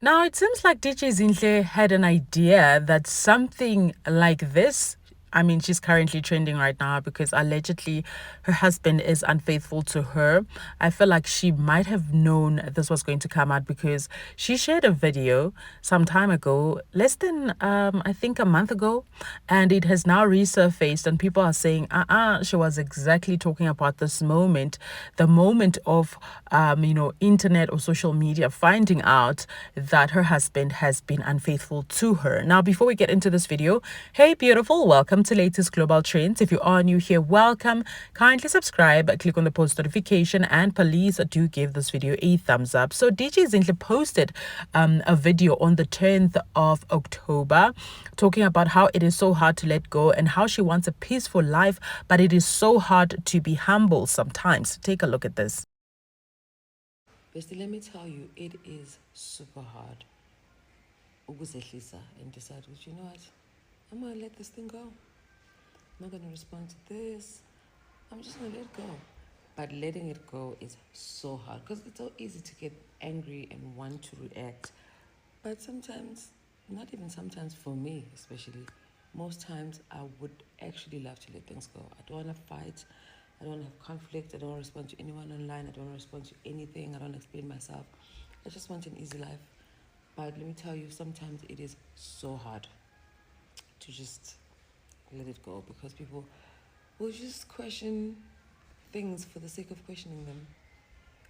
Now, it seems like DJ Zinhle had an idea that something like this. I mean, she's currently trending right now because allegedly her husband is unfaithful to her. I feel like she might have known this was going to come out because she shared a video some time ago, less than I think a month ago, and it has now resurfaced. And people are saying, she was exactly talking about this moment, the moment of internet or social media finding out that her husband has been unfaithful to her. Now, before we get into this video, hey beautiful, welcome to latest global trends. If you are new here, welcome. Kindly subscribe, click on the post notification, and please do give this video a thumbs up. So DJ Zinhle posted a video on the 10th of October talking about how it is so hard to let go and how she wants a peaceful life, but it is so hard to be humble sometimes. Take a look at this. Bestie, let me tell you, it is super hard. Ukuzehlisa and decide, you know what, I'm going to let this thing go. I'm not going to respond to this. I'm just going to let it go. But letting it go is so hard because it's so easy to get angry and want to react. But sometimes, not even sometimes for me especially, most times I would actually love to let things go. I don't want to fight. I don't want to have conflict. I don't want to respond to anyone online. I don't want to respond to anything. I don't want to explain myself. I just want an easy life. But let me tell you, sometimes it is so hard to just let it go because people will just question things for the sake of questioning them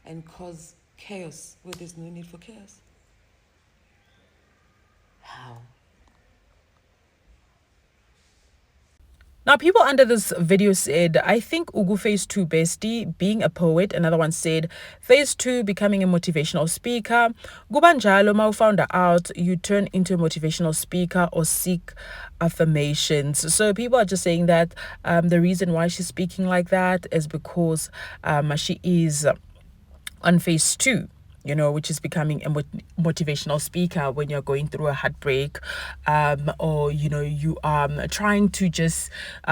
and cause chaos where there's no need for chaos. How? Now, people under this video said, I think Ugu phase 2 bestie, being a poet. Another one said, phase 2, becoming a motivational speaker. Gubanjalo, Mau found out you turn into a motivational speaker or seek affirmations. So people are just saying that the reason why she's speaking like that is because she is on phase 2, which is becoming a motivational speaker when you're going through a heartbreak, or, you are trying to just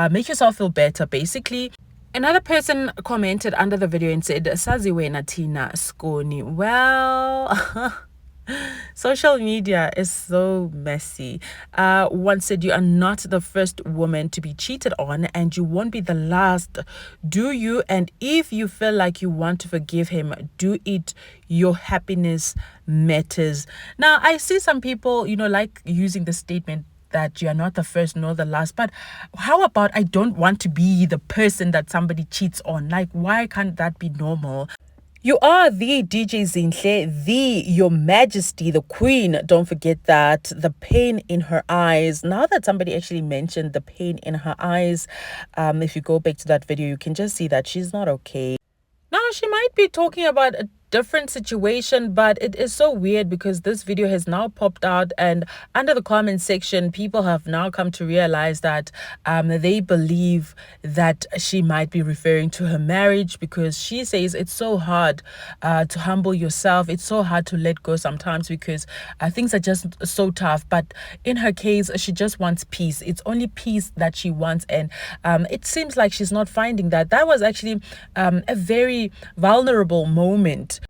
make yourself feel better, basically. Another person commented under the video and said, Sazi wena Tina Skoni. Well, social media is so messy. One said, you are not the first woman to be cheated on and you won't be the last. Do you? And if you feel like you want to forgive him, do it. Your happiness matters. Now, I see some people, like using the statement that you are not the first nor the last, but how about I don't want to be the person that somebody cheats on? Like, why can't that be normal? You are the DJ Zinhle, your majesty, the queen. Don't forget that. The pain in her eyes. Now that somebody actually mentioned the pain in her eyes, if you go back to that video, you can just see that she's not okay. Now, she might be talking about a different situation, but it is so weird because this video has now popped out, and under the comment section, people have now come to realize that they believe that she might be referring to her marriage, because she says it's so hard to humble yourself. It's so hard to let go sometimes because things are just so tough. But in her case, she just wants peace. It's only peace that she wants, and it seems like she's not finding that. That was actually a very vulnerable moment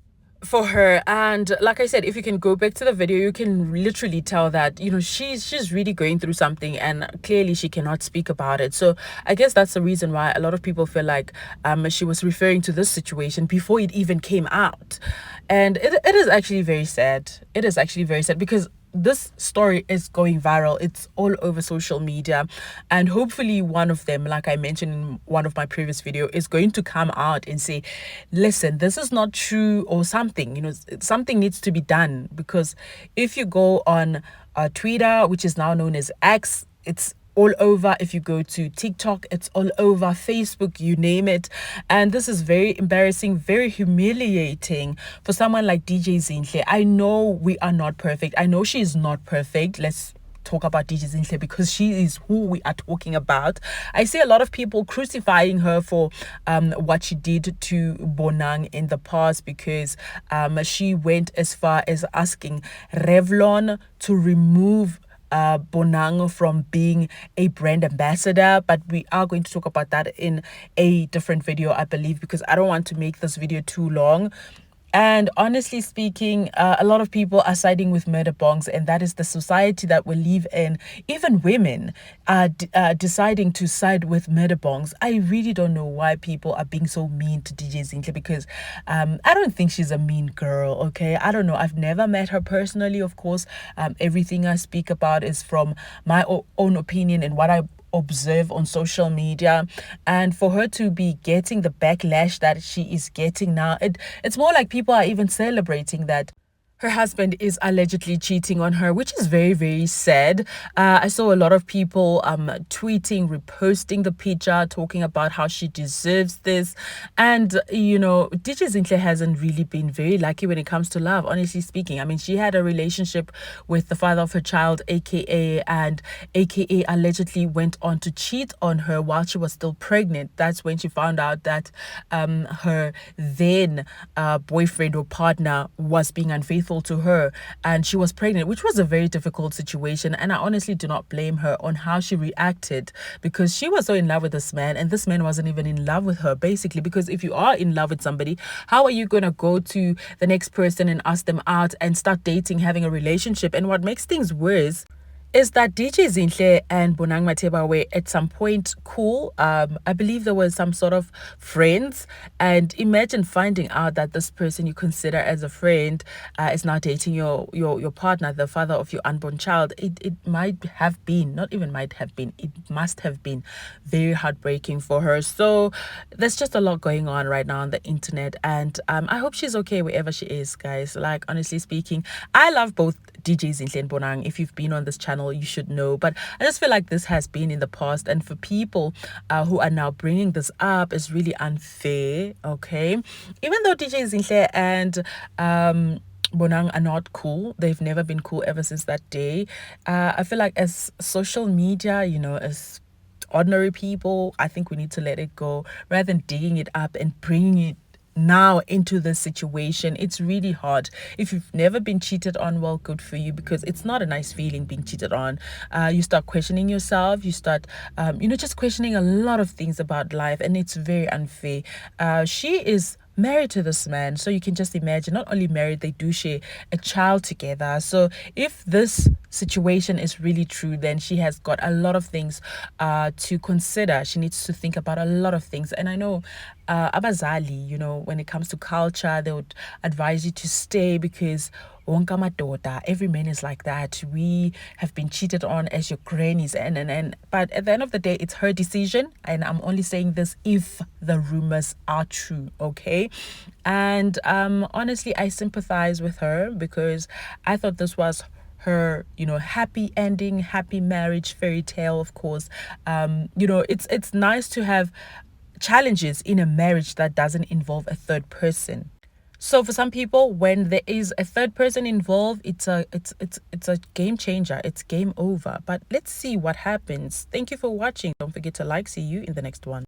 for her. And like I said, if you can go back to the video, you can literally tell that she's really going through something, and clearly she cannot speak about it. So I guess that's the reason why a lot of people feel like she was referring to this situation before it even came out. And it is actually very sad. It is actually very sad because this story is going viral. It's all over social media, and hopefully one of them, like I mentioned in one of my previous video, is going to come out and say, listen, this is not true, or something. Something needs to be done. Because if you go on Twitter, which is now known as X, it's all over. If you go to TikTok, it's all over. Facebook, you name it. And this is very embarrassing, very humiliating for someone like DJ Zinhle. I know we are not perfect. I know she is not perfect. Let's talk about DJ Zinhle because she is who we are talking about. I see a lot of people crucifying her for what she did to Bonang in the past, because she went as far as asking Revlon to remove Bonang from being a brand ambassador. But we are going to talk about that in a different video, I believe, because I don't want to make this video too long. And honestly speaking, a lot of people are siding with Murdah Bongz, and that is the society that we live in. Even women are deciding to side with Murdah Bongz. I really don't know why people are being so mean to DJ Zinhle, because I don't think she's a mean girl, okay? I don't know. I've never met her personally, of course. Everything I speak about is from my own opinion and what I observe on social media. And for her to be getting the backlash that she is getting now, it's more like people are even celebrating that her husband is allegedly cheating on her, which is very, very sad. I saw a lot of people tweeting, reposting the picture, talking about how she deserves this. And, DJ Zinhle hasn't really been very lucky when it comes to love, honestly speaking. I mean, she had a relationship with the father of her child, aka, and aka allegedly went on to cheat on her while she was still pregnant. That's when she found out that her then boyfriend or partner was being unfaithful to her, and she was pregnant, which was a very difficult situation. And I honestly do not blame her on how she reacted, because she was so in love with this man, and this man wasn't even in love with her, basically. Because if you are in love with somebody, how are you going to go to the next person and ask them out and start dating, having a relationship? And what makes things worse is that DJ Zinhle and Bonang Mateba were at some point cool. I believe there was some sort of friends. And imagine finding out that this person you consider as a friend is now dating your partner, the father of your unborn child. It might have been, not even might have been, it must have been very heartbreaking for her. So there's just a lot going on right now on the internet. And I hope she's okay wherever she is, guys. Like, honestly speaking, I love both DJ Zinhle and Bonang. If you've been on this channel, you should know. But I just feel like this has been in the past, and for people who are now bringing this up is really unfair, okay? Even though DJ Zinhle and Bonang are not cool, they've never been cool ever since that day. I feel like as social media, as ordinary people, I think we need to let it go rather than digging it up and bringing it now into this situation. It's really hard. If you've never been cheated on, well, good for you, because it's not a nice feeling being cheated on. You start questioning yourself, you start just questioning a lot of things about life, and it's very unfair. She is married to this man, so you can just imagine, not only married, they do share a child together. So if this situation is really true, then she has got a lot of things to consider. She needs to think about a lot of things. And I know abazali, when it comes to culture, they would advise you to stay, because wonke amadoda, every man is like that. We have been cheated on as your grannies, and but at the end of the day, it's her decision, and I'm only saying this if the rumors are true, okay? And honestly, I sympathize with her, because I thought this was her happy ending, happy marriage fairy tale. Of course, it's nice to have challenges in a marriage that doesn't involve a third person. So for some people, when there is a third person involved, it's a game changer. It's game over. But let's see what happens. Thank you for watching. Don't forget to like. See you in the next one.